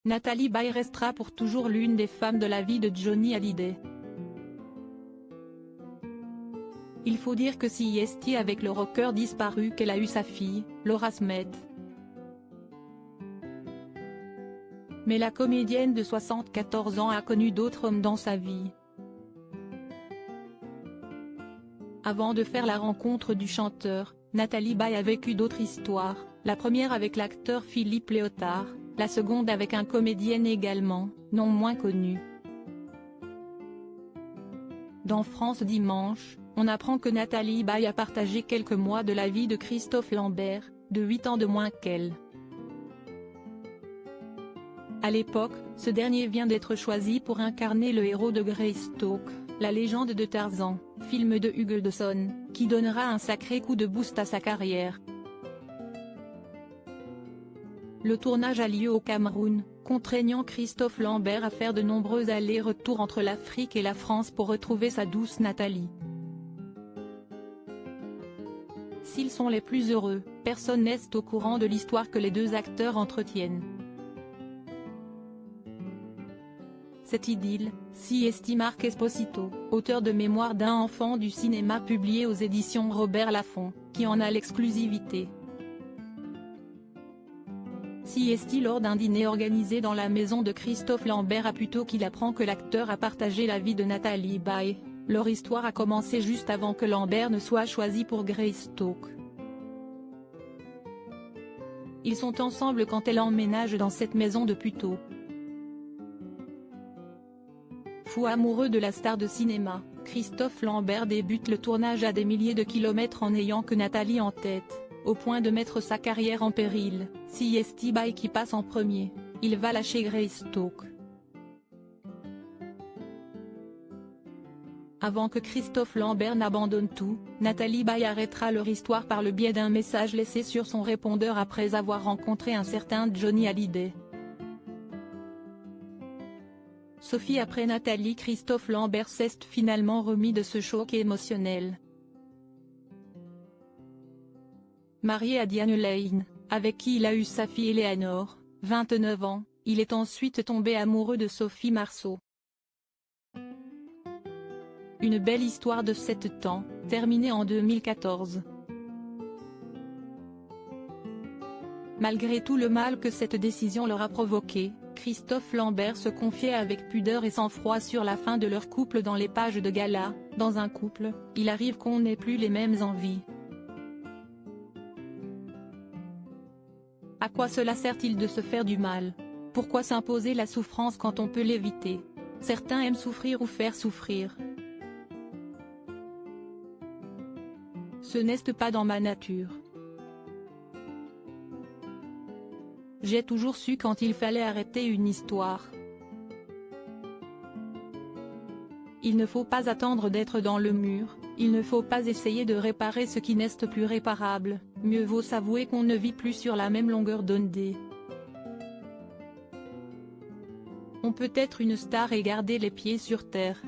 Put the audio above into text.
Nathalie Baye restera pour toujours l'une des femmes de la vie de Johnny Hallyday. Il faut dire que si est avec le rocker disparu qu'elle a eu sa fille, Laura Smith. Mais la comédienne de 74 ans a connu d'autres hommes dans sa vie. Avant de faire la rencontre du chanteur, Nathalie Baye a vécu d'autres histoires, la première avec l'acteur Philippe Léotard, la seconde avec un comédien également, non moins connu. Dans France Dimanche, on apprend que Nathalie Baye a partagé quelques mois de la vie de Christophe Lambert, de 8 ans de moins qu'elle. À l'époque, ce dernier vient d'être choisi pour incarner le héros de Greystoke, la légende de Tarzan, film de Hugh Alderson, qui donnera un sacré coup de boost à sa carrière. Le tournage a lieu au Cameroun, contraignant Christophe Lambert à faire de nombreux allers-retours entre l'Afrique et la France pour retrouver sa douce Nathalie. S'ils sont les plus heureux, personne n'est au courant de l'histoire que les deux acteurs entretiennent. Cette idylle, si estime Marc Esposito, auteur de Mémoire d'un enfant du cinéma publié aux éditions Robert Laffont, qui en a l'exclusivité. Si esti lors d'un dîner organisé dans la maison de Christophe Lambert plutôt qu'il apprend que l'acteur a partagé la vie de Nathalie Baye, leur histoire a commencé juste avant que Lambert ne soit choisi pour Greystoke. Ils sont ensemble quand elle emménage dans cette maison depuis tôt. Fou amoureux de la star de cinéma, Christophe Lambert débute le tournage à des milliers de kilomètres en n'ayant que Nathalie en tête, au point de mettre sa carrière en péril. Si est Baye qui passe en premier, il va lâcher Greystoke. Avant que Christophe Lambert n'abandonne tout, Nathalie Baye arrêtera leur histoire par le biais d'un message laissé sur son répondeur après avoir rencontré un certain Johnny Hallyday. Sophie après Nathalie Christophe Lambert s'est finalement remis de ce choc émotionnel. Marié à Diane Lane, avec qui il a eu sa fille Eleanor, 29 ans, il est ensuite tombé amoureux de Sophie Marceau. Une belle histoire de 7 ans, terminée en 2014. Malgré tout le mal que cette décision leur a provoqué, Christophe Lambert se confiait avec pudeur et sang-froid sur la fin de leur couple dans les pages de gala. Dans un couple, il arrive qu'on n'ait plus les mêmes envies. À quoi cela sert-il de se faire du mal? Pourquoi s'imposer la souffrance quand on peut l'éviter? Certains aiment souffrir ou faire souffrir. Ce n'est pas dans ma nature. J'ai toujours su quand il fallait arrêter une histoire. Il ne faut pas attendre d'être dans le mur, il ne faut pas essayer de réparer ce qui n'est plus réparable, mieux vaut s'avouer qu'on ne vit plus sur la même longueur d'onde. On peut être une star et garder les pieds sur terre.